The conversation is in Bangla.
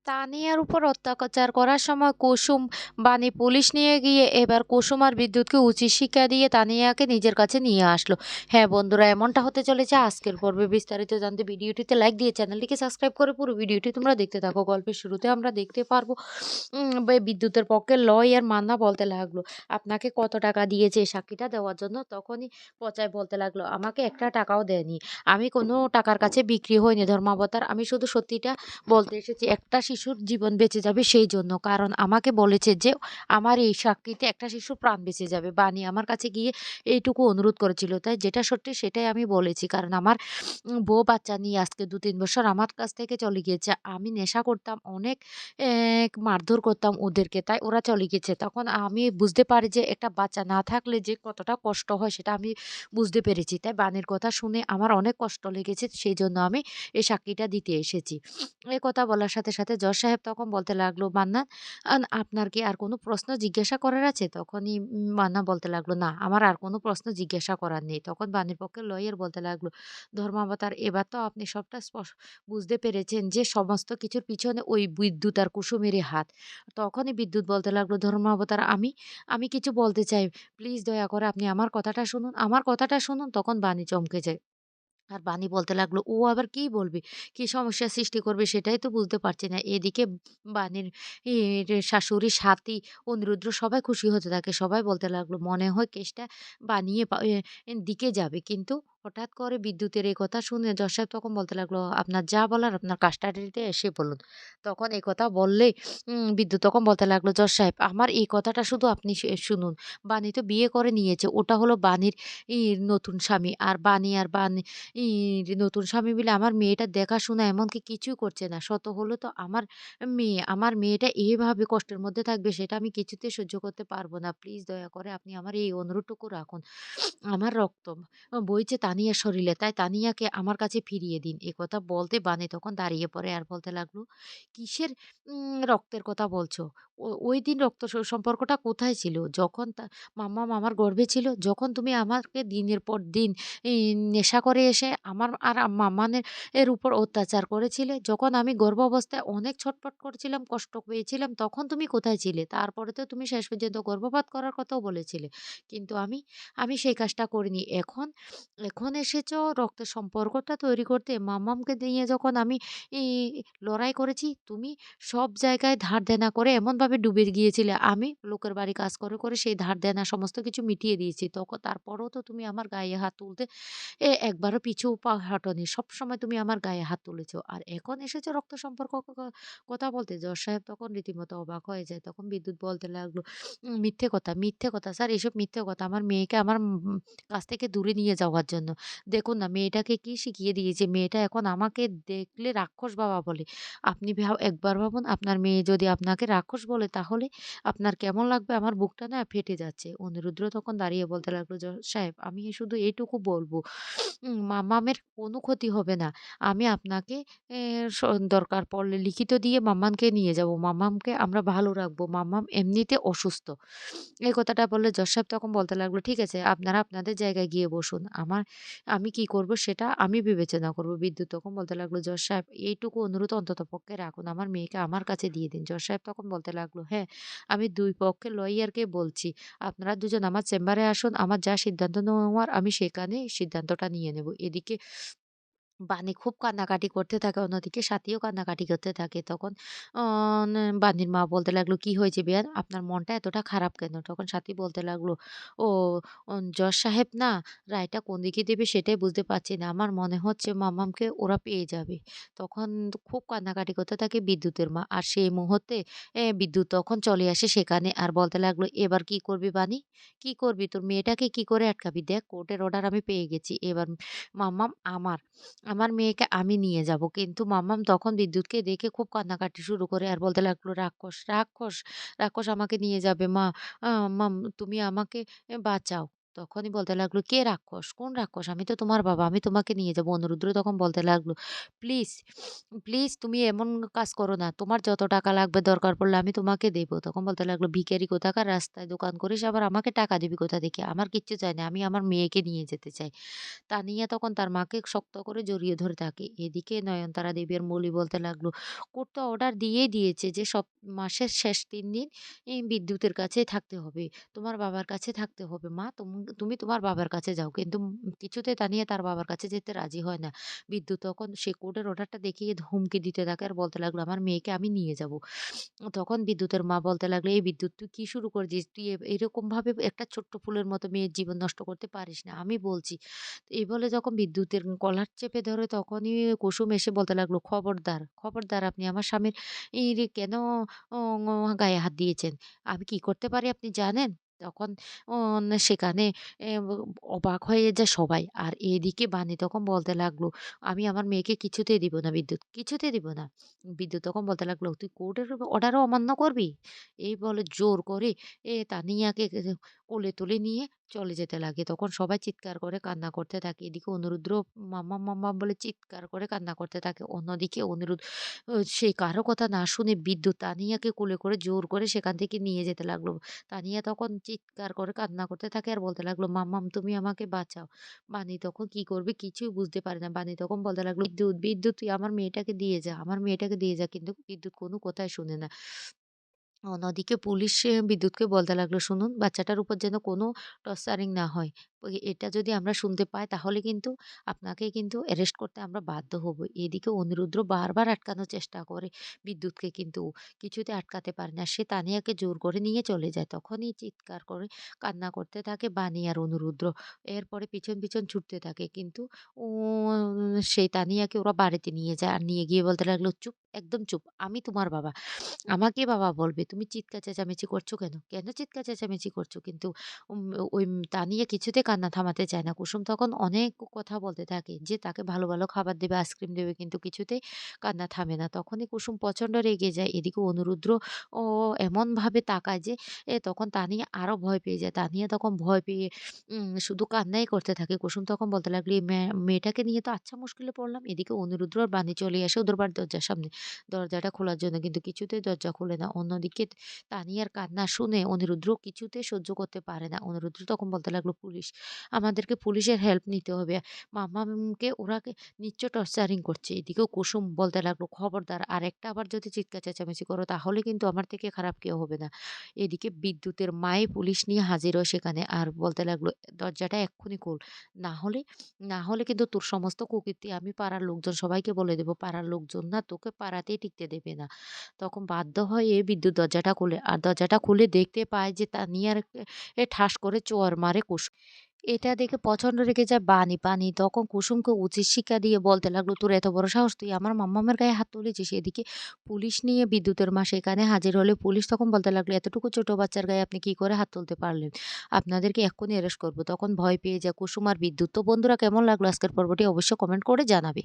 তানিয়ার উপর অত্যাচার করার সময় কুসুম বাণী পুলিশ নিয়ে গিয়ে এবার কুসুম আর বিদ্যুৎকে উচিত শিক্ষা দিয়ে তানিয়াকে নিজের কাছে নিয়ে আসলো। হ্যাঁ বন্ধুরা, এমনটা হতে চলেছে আজকের পর্বে। বিস্তারিত জানতে ভিডিওটিতে লাইক দিয়ে চ্যানেলটিকে সাবস্ক্রাইব করে পুরো ভিডিওটি তোমরা দেখতে থাকো। গল্পের শুরুতে আমরা দেখতে পারবো বিদ্যুতের পক্ষে লয়ার মান্না বলতে লাগলো, আপনাকে কত টাকা দিয়েছে এই সাক্ষীটা দেওয়ার জন্য? তখনই পচায় বলতে লাগলো, আমাকে একটা টাকাও দেয়নি, আমি কোনো টাকার কাছে বিক্রি হয়নি ধর্মাবতার, আমি শুধু সত্যিটা বলতে এসেছি, একটা শিশুর জীবন বেঁচে যাবে সেই জন্য, কারণ আমাকে বলেছে যে আমার এই সাক্ষীতে একটা শিশুর প্রাণ বেঁচে যাবে। বাণী আমার কাছে গিয়ে এইটুকু অনুরোধ করেছিল, তাই যেটা সত্যি সেটাই আমি বলেছি, কারণ আমার বউ বাচ্চা নিয়ে আজকে ২-৩ বছর আমার কাছ থেকে চলে গিয়েছে। আমি নেশা করতাম, অনেক মারধর করতাম ওদেরকে, তাই ওরা চলে গেছে। তখন আমি বুঝতে পারি যে একটা বাচ্চা না থাকলে যে কতটা কষ্ট হয় সেটা আমি বুঝতে পেরেছি। তাই বাণীর কথা শুনে আমার অনেক কষ্ট লেগেছে, সেই জন্য আমি এই সাক্ষীটা দিতে এসেছি। এ কথা বলার সাথে, সাথে জজ সাহেব তখন বলতে লাগলো, মান্নান আপনার কি আর কোনো প্রশ্ন জিজ্ঞাসা করার আছে? তখনই মান্না বলতে লাগলো, না আমার আর কোনো প্রশ্ন জিজ্ঞাসা করার নেই। তখন বাণীর পক্ষে লয়ার বলতে লাগলো, ধর্মাবতার এবার তো আপনি সবটা বুঝতে পেরেছেন যে সমস্ত কিছুর পিছনে ওই বিদ্যুৎ আর কুসুমেরই হাত। তখনই বিদ্যুৎ বলতে লাগলো, ধর্মাবতার আমি কিছু বলতে চাই। প্লিজ দয়া করে আপনি আমার কথাটা শুনুন, আমার কথাটা শুনুন। তখন বাণী চমকে যায়। আর বাণী বলতে লাগলো, ও আবার কি বলবে? কি সমস্যার সৃষ্টি করবে সেটাই তো বুঝতে পারছি না। এদিকে বাণীর শাশুড়ি, সাথী, অনিরুদ্ধ সবাই খুশি হতে থাকে। সবাই বলতে লাগলো, মনে হয় কেসটা বানিয়ে দিকে যাবে। কিন্তু হঠাৎ করে বিদ্যুতের এই কথা শুনে জজ সাহেব তখন বলতে লাগলো, আপনার যা বলার আপনার কাস্টাডিতে এসে বলুন। তখন এই কথা বললে বিদ্যুৎ তখন বলতে লাগলো, জজ সাহেব আমার এই কথাটা শুধু আপনি শুনুন। বাণী তো বিয়ে করে নিয়েছে। ওটা হলো বাণীর নতুন স্বামী। আর বাণী আর নতুন স্বামী মিলে আমার মেয়েটার দেখাশোনা এমনকি কিছুই করছে না। শত হলো তো আমার মেয়ে। আমার মেয়েটা এভাবে কষ্টের মধ্যে থাকবে সেটা আমি কিছুতেই সহ্য করতে পারব না। প্লিজ দয়া করে আপনি আমার এই অনুরোধটুকু রাখুন। আমার রক্ত বইছে তানিয়ার শরীরে। তাই তানিয়াকে আমার কাছে ফিরিয়ে দিন। একথা বলতে বানে তখন দাঁড়িয়ে পড়ে আর বলতে লাগলো, কিসের রক্তের কথা বলছো? ওইদিন রক্ত সম্পর্কটা কোথায় ছিল? যখন মাম্মাম আমার গর্ভে ছিল? যখন তুমি আমাকে দিনের পর দিন এই নেশা করে এসে আমার আর মাম্মানের উপর অত্যাচার করেছিলে? যখন আমি গর্ভাবস্থায় অনেক ছটফট করছিলাম, কষ্ট পেয়েছিলাম, তখন তুমি কোথায় ছিলে? তারপরে তো তুমি শেষ পর্যন্ত গর্ভপাত করার কথাও বলেছিলে। কিন্তু আমি সেই কাজটা করিনি। এখন এসেছো রক্তের সম্পর্কটা তৈরি করতে। মাম্মামকে নিয়ে যখন আমি ই লড়াই করেছি, তুমি সব জায়গায় ধার দেনা করে এমনভাবে ডুবে গিয়েছিলে। আমি লোকের বাড়ি কাজ করে সেই ধার দেনা সমস্ত কিছু মিটিয়ে দিয়েছি। তারপরেও তো তুমি আমার গায়ে হাত তুলতে একবারও পিছু পা হটোনি। সবসময় তুমি আমার গায়ে হাত তুলেছ। আর এখন এসেছো রক্ত সম্পর্ক কথা বলতে। জজ সাহেব তখন রীতিমতো অবাক হয়ে যায়। তখন বিদ্যুৎ বলতে লাগলো, মিথ্যে কথা, মিথ্যে কথা স্যার, এসব মিথ্যে কথা। আমার মেয়েকে আমার কাছ থেকে দূরে নিয়ে যাওয়ার জন্য। দেখুন না মেয়েটাকে কি শিখিয়ে দিয়েছে। মেয়েটা এখন আমাকে দেখলে রাক্ষস বাবা বলে। আপনি একবার ভাবুন আপনার মেয়ে যদি আপনাকে রাক্ষস বলে তাহলে আপনার কেমন লাগবে? আমার বুকটা না ফেটে যাচ্ছে। অনিরুদ্র তখন দাঁড়িয়ে বলতে লাগলো, জজ সাহেব আমি শুধু এইটুকু বলব, মাম্মামের কোনো ক্ষতি হবে না। আমি আপনাকে এ স দরকার পড়লে লিখিত দিয়ে মাম্মামকে নিয়ে যাব। মাম্মামকে আমরা ভালো রাখবো। মাম্মাম এমনিতে অসুস্থ। এই কথাটা বললে জজ সাহেব তখন বলতে লাগলো, ঠিক আছে আপনারা আপনাদের জায়গায় গিয়ে বসুন। আমি কি করব সেটা আমি বিবেচনা করব। বিদ্যুৎ তখন বলতে লাগলো, জজ সাহেব এইটুকু অনুরোধ অন্ততপক্ষে রাখুন। আমার মেয়েকে আমার কাছে দিয়ে দিন। জজ সাহেব তখন বলতে লাগলো, হ্যাঁ, আমি ২ পক্ষের লয়ারকে বলছি। আপনারা দুজন আমার চেম্বারে আসুন। আমার যা সিদ্ধান্ত নেওয়ার আমি সেখানে সিদ্ধান্তটা নিয়ে নেব। এদিকে বানি খুব কান্নাকাটি করতে থাকে, অন্যদিকে সাথীও কান্নাকাটি করতে থাকে। তখন অ বানির মা বলতে লাগলো, "কি হয়েছে বেয়ান? আপনার মনটা এতটা খারাপ কেন?" তখন সাথী বলতে লাগলো, "ও জজ সাহেব না রায়টা কোন দিকে দেবে সেটাই বুঝতে পারছি না। আমার মনে হচ্ছে মামামকে ওরা পেয়ে যাবে।" তখন খুব কান্নাকাটি করতে থাকে বিদ্যুতের মা। আর সেই মুহূর্তে বিদ্যুৎ তখন চলে আসে সেখানে আর বলতে লাগলো, "এবার কি করবি বানি? কি করবি? তোর মেয়েটাকে কি করে আটকাবি? দেখ কোর্টের অর্ডার আমি পেয়ে গেছি। এবার মাম্মাম আমার। আমার মেয়েকে আমি নিয়ে যাব। কিন্তু মাম্মাম তখন বিদ্যুৎকে দেখে খুব কান্নাকাটি শুরু করে আর বলতে লাগলো, "রাক্ষস, রাক্ষস, রাক্ষস আমাকে নিয়ে যাবে মা। আ মাম তুমি আমাকে বাঁচাও।" তখনই বলতে লাগলো, "কে রাক্ষস? কোন রাক্ষস? আমি তো তোমার বাবা। আমি তোমাকে নিয়ে যাবো।" অনুরুদ্র তখন বলতে লাগলো, "প্লিজ, প্লিজ তুমি এমন কাজ করো না। তোমার যত টাকা লাগবে দরকার পড়লে আমি তোমাকে দেব।" তখন বলতে লাগলো, "ভিখারি কোথাকার! রাস্তায় দোকান করিস আবার আমাকে টাকা দিবি কোথা থেকে? আমার কিচ্ছু চাই না। আমি আমার মেয়েকে নিয়ে যেতে চাই।" তানিয়া তখন তার মাকে শক্ত করে জড়িয়ে ধরে থাকে। এদিকে নয়নতারা দেবী আর মৌলি বলতে লাগলো, "কোর্ট তো অর্ডার দিয়েই দিয়েছে যে মাসের শেষ ৩ দিন বিদ্যুতের কাছেই থাকতে হবে। তোমার বাবার কাছে থাকতে হবে মা। তুমি তোমার বাবার কাছে যাও।" কিন্তু কিছুতেই তানিয়া তার বাবার কাছে যেতে রাজি হয় না। বিদ্যুৎ তখন সে কোর্টের অর্ডারটা দেখিয়ে হুমকি দিতে থাকে আর বলতে লাগলো, "আমার মেয়েকে আমি নিয়ে যাবো।" তখন বিদ্যুতের মা বলতে লাগলো, "এই বিদ্যুৎ তুই কি শুরু করেছিস? তুই এরকমভাবে একটা ছোট্ট ফুলের মতো মেয়ের জীবন নষ্ট করতে পারিস না। আমি বলছি।" এই বলে যখন বিদ্যুতের কলার চেপে ধরে তখনই কুসুম এসে বলতে লাগলো, "খবরদার, খবরদার আপনি আমার স্বামীর কেন ও গায়ে হাত দিয়েছেন? আমি কি করতে পারি আপনি জানেন?" তখন সেখানে এ অবাক হয়ে যায় সবাই। আর এদিকে বানি তখন বলতে লাগলো, "আমি আমার মেয়েকে কিছুতেই দিব না বিদ্যুৎ, কিছুতেই দিব না।" বিদ্যুৎ তখন বলতে লাগলো, "তুই কোর্টের অর্ডারও অমান্য করবি?" এই বলে জোর করে তানিয়াকে কোলে তুলে নিয়ে চলে যেতে লাগে। তখন সবাই চিৎকার করে কান্না করতে থাকে। এদিকে অনিরুদ্ধও মাম্মাম, মাম্মাম বলে চিৎকার করে কান্না করতে থাকে। অন্যদিকে অনিরুদ্ধ সে কারো কথা না শুনে বিদ্যুৎ তানিয়াকে কোলে করে জোর করে সেখান থেকে নিয়ে যেতে লাগলো। তানিয়া তখন চিৎকার করে কান্না করতে থাকে আর বলতে লাগলো, "মাম্মাম তুমি আমাকে বাঁচাও।" বানি তখন কি করবে কিছুই বুঝতে পারে না। বানি তখন বলতে লাগলো, "বিদ্যুৎ, বিদ্যুৎ তুই আমার মেয়েটাকে দিয়ে যা, আমার মেয়েটাকে দিয়ে যা।" কিন্তু বিদ্যুৎ কোনো কথাই শুনে না। অন্যদিকে পুলিশ বিদ্যুৎকে বলতে লাগলো, "শুনুন বাচ্চাটার উপর যেন কোনো টর্চারিং না হয়। এটা যদি আমরা শুনতে পাই তাহলে কিন্তু আপনাকে কিন্তু অ্যারেস্ট করতে আমরা বাধ্য হব।" এদিকে অনিরুদ্র বারবার আটকানোর চেষ্টা করে বিদ্যুৎকে কিন্তু কিছুতে আটকাতে পারে না। সে তানিয়াকে জোর করে নিয়ে চলে যায়। তখনই চিৎকার করে কান্না করতে থাকে বানি আর অনিরুদ্র। এরপরে পিছন, পিছন ছুটতে থাকে। কিন্তু ও সেই তানিয়াকে ওরা বাড়িতে নিয়ে যায়। আর নিয়ে গিয়ে বলতে লাগলো, "চুপ, একদম চুপ। আমি তোমার বাবা। আমাকে বাবা বলবে। তুমি চিৎকার চেঁচামেচি করছো কেন? কেন চিৎকার চেঁচামেচি করছো?" কিন্তু উম ওই তানিয়া কিছুতেই কান্না থামাতে চায় না। কুসুম তখন অনেক কথা বলতে থাকে যে তাকে ভালো, ভালো খাবার দেবে, আইসক্রিম দেবে কিন্তু কিছুতেই কান্না থামে না। তখনই কুসুম প্রচন্ড রেগে যায়। এদিকে অনিরুদ্র ও এমনভাবে তাকায় যে তখন তানিয়া আরো ভয় পেয়ে যায়। তানিয়া তখন ভয় পেয়ে শুধু কান্নাই করতে থাকে। কুসুম তখন বলতে লাগলো, "এই মেয়েটাকে নিয়ে তো আচ্ছা মুশকিলে পড়লাম।" এদিকে অনিরুদ্র আর বানি চলে আসে ওদের বাড়ির দরজার সামনে। দরজাটা খোলার জন্য কিন্তু কিছুতেই দরজা খোলে না। অন্যদিকে তানিয়ার কান্না শুনে অনিরুদ্ধ কিছুতেই সহ্য করতে পারে না। অনিরুদ্ধ তখন বলতে লাগলো, "পুলিশ, আমাদেরকে পুলিশের হেল্প নিতে হবে। মামামকে ওরা নিশ্চয় টর্চারিং করছে।" এদিকেও কুসুম বলতে লাগলো, "খবরদার আরেকটা আবার যদি চিৎকার চেঁচামেচি করো তাহলে কিন্তু আমার থেকে খারাপ কেউ হবে না।" এদিকে বিদ্যুতের মাই পুলিশ নিয়ে হাজির হয় সেখানে আর বলতে লাগলো, "দরজাটা এক্ষুনি খোল। না হলে না হলে কিন্তু তোর সমস্ত কুকীর্তি আমি পাড়ার লোকজন সবাইকে বলে দেব। পাড়ার লোকজন না তোকে পাড়াতেই টিকতে দেবে না।" তখন বাধ্য হয়ে বিদ্যুৎ দরজাটা খোলে। আর দরজাটা খুলে দেখতে পায় যে তানিয়ার ঠাস করে চোয়ার মারে কুসুম। এটা দেখে প্রচন্ড রেগে যায় বানি। বানি তখন কুসুমকে উচিত শিক্ষা দিয়ে বলতে লাগলো, "তোর এত বড় সাহস তুই আমার মাম্মামের গায়ে হাত তুলেছিস?" এদিকে পুলিশ নিয়ে বিদ্যুতের মা সেখানে হাজির হলে পুলিশ তখন বলতে লাগলো, "এতটুকু ছোট বাচ্চার গায়ে আপনি কি করে হাত তুলতে পারলেন? আপনাদেরকে এক্ষুনি অ্যারেস্ট করব।" তখন ভয় পেয়ে যায় কুসুম আর বিদ্যুৎ। তো বন্ধুরা কেমন লাগলো আজকের পর্বটি অবশ্যই কমেন্ট করে জানাবে।